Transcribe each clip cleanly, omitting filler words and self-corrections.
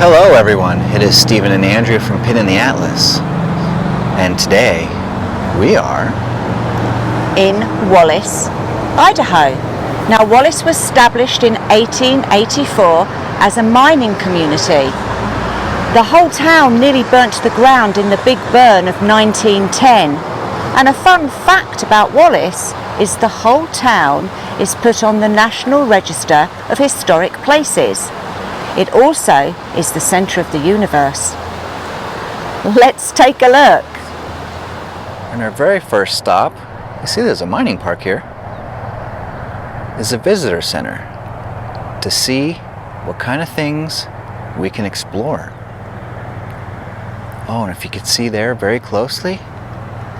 Hello everyone, it is Stephen and Andrea from Pin in the Atlas, and today we are in Wallace, Idaho. Now Wallace was established in 1884 as a mining community. The whole town nearly burnt to the ground in the Big Burn of 1910, and a fun fact about Wallace is the whole town is put on the National Register of Historic Places. It also is the centre of the universe. Let's take a look. On our very first stop, you see there's a mining park here, is a visitor center to see what kind of things we can explore. Oh, and if you could see there very closely,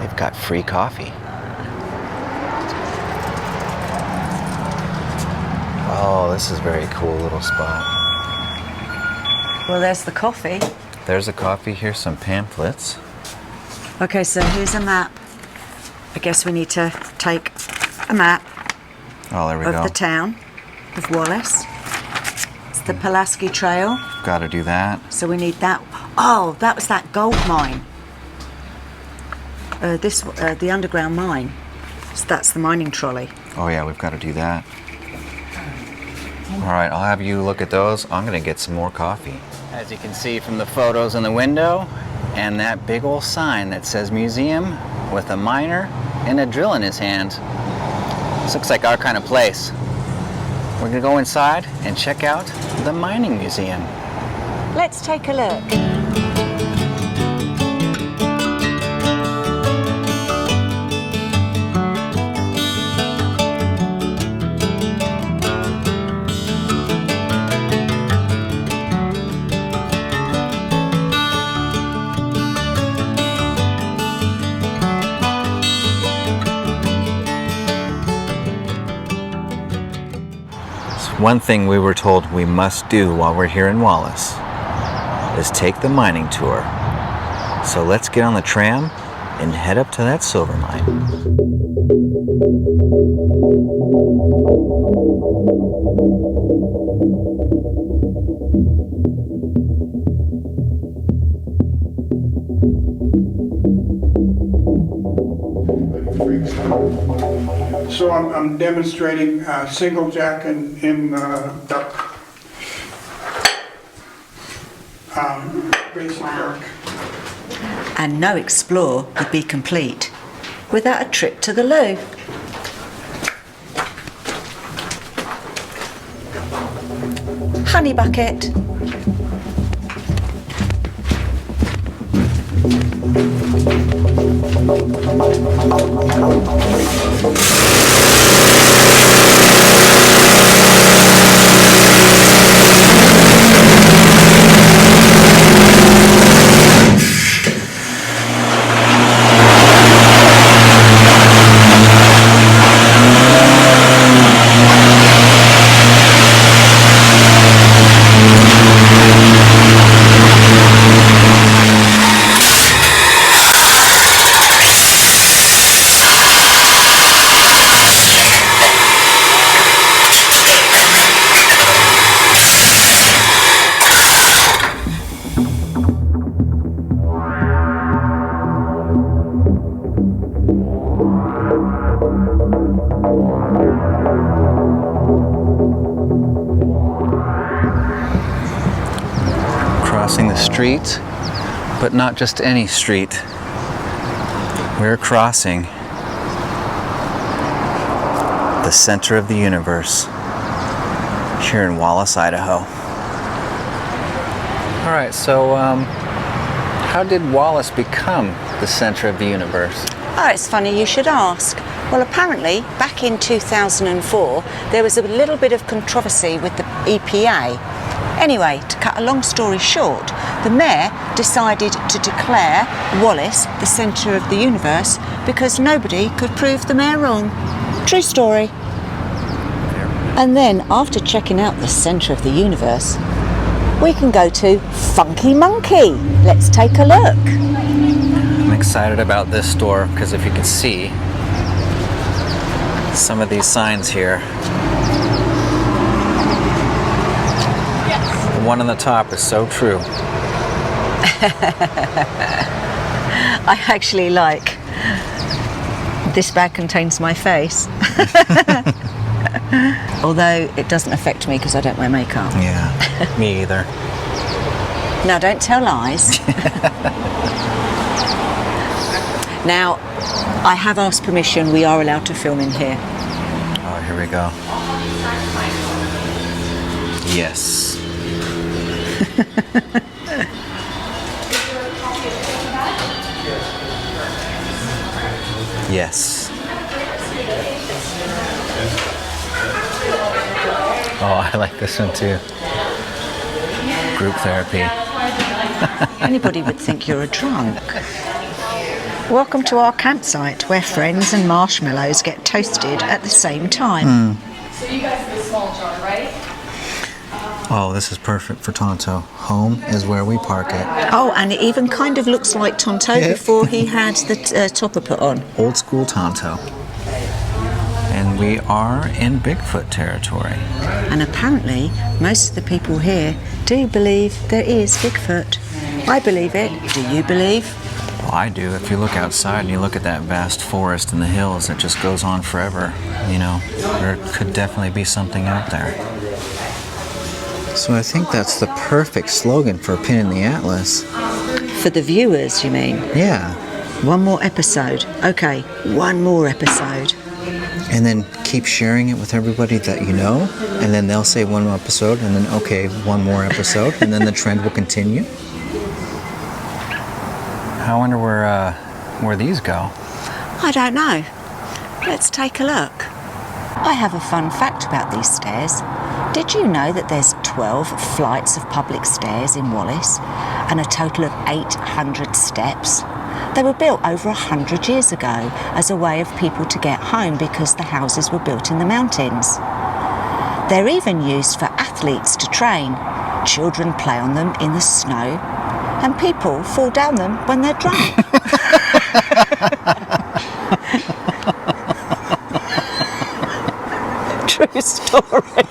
they've got free coffee. Oh, this is a very cool little spot. Well, there's the coffee. There's a coffee, here's some pamphlets. Okay, so here's a map. I guess we need to take a map of the town of Wallace. It's the Pulaski Trail. Got to do that. So we need that. Oh, that was that gold mine. The underground mine. So that's the mining trolley. Oh yeah, we've got to do that. All right, I'll have you look at those. I'm gonna get some more coffee. As you can see from the photos in the window and that big old sign that says museum with a miner and a drill in his hand. This looks like our kind of place. We're gonna go inside and check out the mining museum. Let's take a look. One thing we were told we must do while we're here in Wallace is take the mining tour. So let's get on the tram and head up to that silver mine. So I'm demonstrating single jack in duck basic work. And no explore would be complete without a trip to the loo. Honey bucket. Crossing the street, but not just any street. We're crossing the center of the universe here in Wallace, Idaho. All right, so how did Wallace become the center of the universe? Oh, it's funny you should ask. Well, apparently, back in 2004, there was a little bit of controversy with the EPA. Anyway, to cut a long story short, the mayor decided to declare Wallace the centre of the universe because nobody could prove the mayor wrong. True story. And then, after checking out the centre of the universe, we can go to Funky Monkey. Let's take a look. I'm excited about this store because if you can see some of these signs here. The one on the top is so true. I actually like this bag contains my face. Although it doesn't affect me because I don't wear makeup. Yeah, me either. Now, don't tell lies. Now, I have asked permission. We are allowed to film in here. Oh, here we go. Yes. Yes. Oh, I like this one too. Group therapy. Anybody would think you're a drunk. Welcome to our campsite where friends and marshmallows get toasted at the same time. So you guys have a small jar, right? Oh, this is perfect for Tonto. Home is where we park it. Oh, and it even kind of looks like Tonto Yeah. before he had the topper put on. Old school Tonto. And we are in Bigfoot territory. And apparently, most of the people here do believe there is Bigfoot. I believe it. Do you believe? Well, I do. If you look outside and you look at that vast forest and the hills, it just goes on forever. You know, there could definitely be something out there. So I think that's the perfect slogan for a pin in the atlas. For the viewers, you mean? Yeah. One more episode. Okay, one more episode. And then keep sharing it with everybody that you know, and then they'll say one more episode, and then okay, one more episode, and then the trend will continue. I wonder where these go. I don't know. Let's take a look. I have a fun fact about these stairs. Did you know that there's 12 flights of public stairs in Wallace and a total of 800 steps? They were built over 100 years ago as a way of people to get home because the houses were built in the mountains. They're even used for athletes to train. Children play on them in the snow and people fall down them when they're drunk. True story.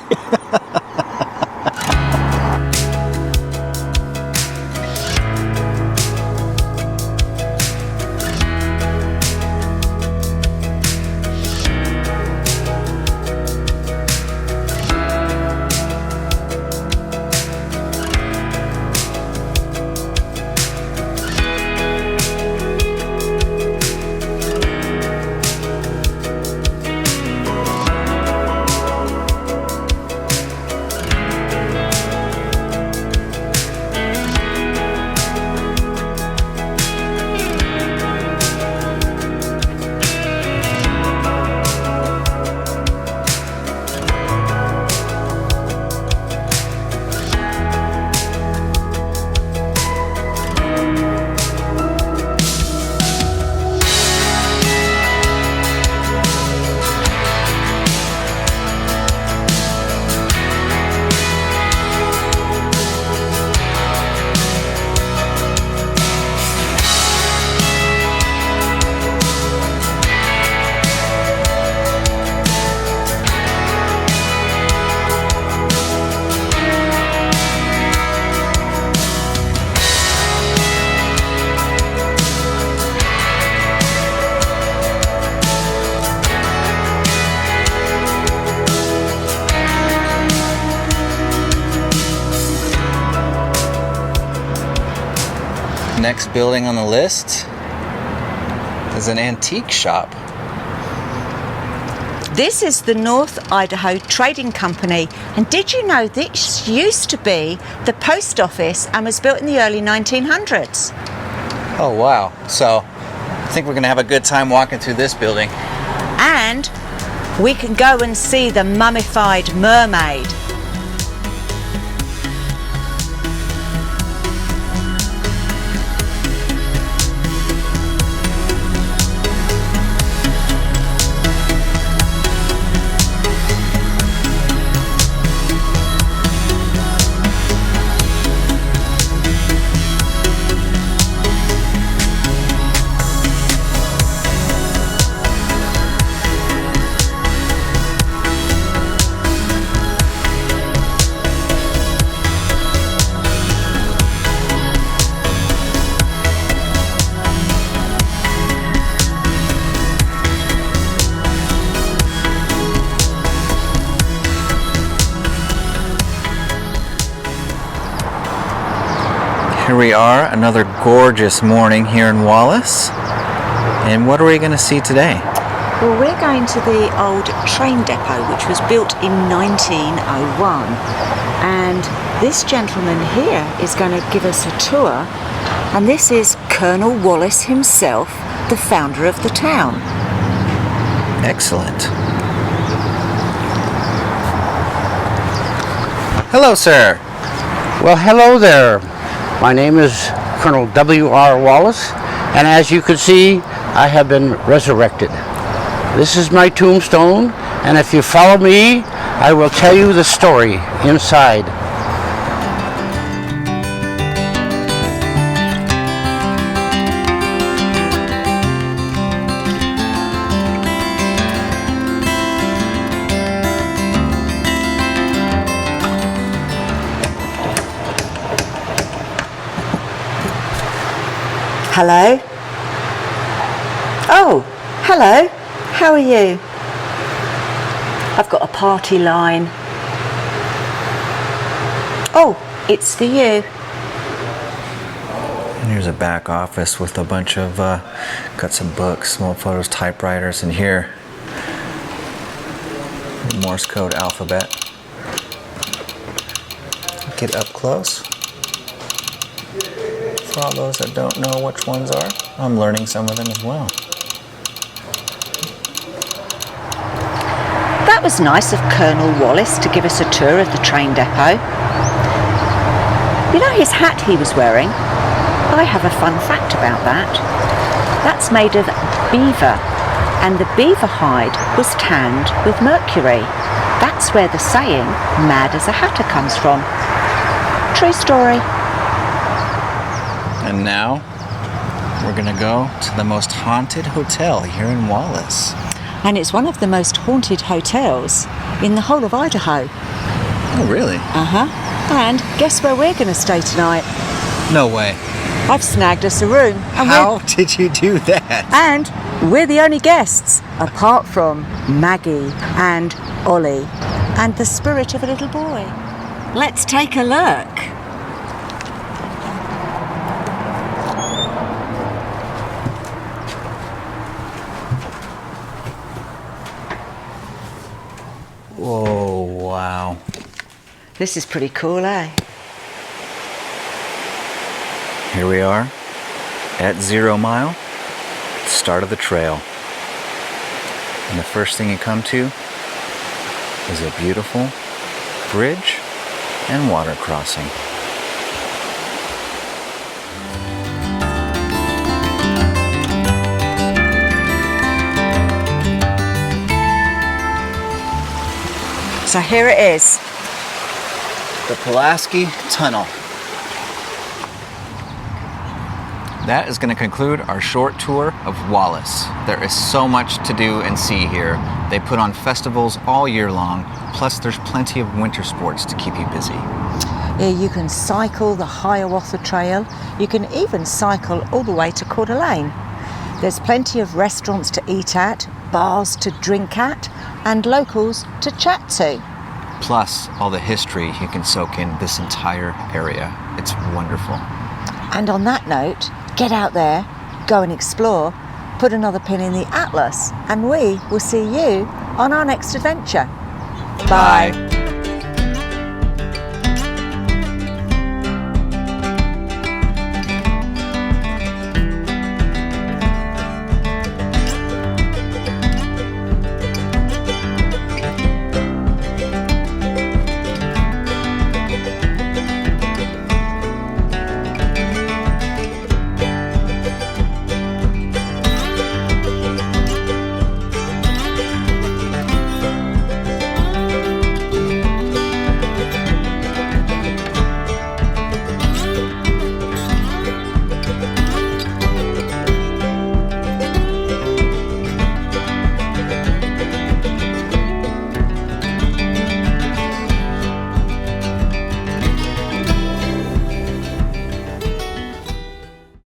Next building on the list is an antique shop. This is the North Idaho Trading Company, and did you know this used to be the post office and was built in the early 1900s? Oh wow. So I think we're gonna have a good time walking through this building. And we can go and see the mummified mermaid. Here we are, another gorgeous morning here in Wallace. And what are we going to see today? Well, we're going to the old train depot, which was built in 1901. And this gentleman here is going to give us a tour. And this is Colonel Wallace himself, the founder of the town. Excellent. Hello, sir. Well, hello there. My name is Colonel W.R. Wallace, and as you can see, I have been resurrected. This is my tombstone, and if you follow me, I will tell you the story inside. Hello? Oh, hello. How are you? I've got a party line. Oh, it's for you. And here's a back office with a bunch of, got some books, small photos, typewriters, and here, Morse code alphabet. Get up close. For all those that don't know which ones are, I'm learning some of them as well. That was nice of Colonel Wallace to give us a tour of the train depot. You know his hat he was wearing? I have a fun fact about that. That's made of beaver, and the beaver hide was tanned with mercury. That's where the saying, mad as a hatter, comes from. True story. And now, we're gonna go to the most haunted hotel here in Wallace. And it's one of the most haunted hotels in the whole of Idaho. Oh, really? Uh-huh. And guess where we're going to stay tonight? No way. I've snagged us a room. And How did you do that? And we're the only guests, apart from Maggie and Ollie and the spirit of a little boy. Let's take a look. Whoa, wow. This is pretty cool, eh? Here we are at 0 Mile, start of the trail. And the first thing you come to is a beautiful bridge and water crossing. So here it is. The Pulaski Tunnel. That is going to conclude our short tour of Wallace. There is so much to do and see here. They put on festivals all year long, plus there's plenty of winter sports to keep you busy. Here you can cycle the Hiawatha Trail. You can even cycle all the way to Coeur d'Alene. There's plenty of restaurants to eat at, bars to drink at, and locals to chat to. Plus all the history you can soak in this entire area. It's wonderful. And on that note, get out there, go and explore, put another pin in the atlas, and we will see you on our next adventure. Bye.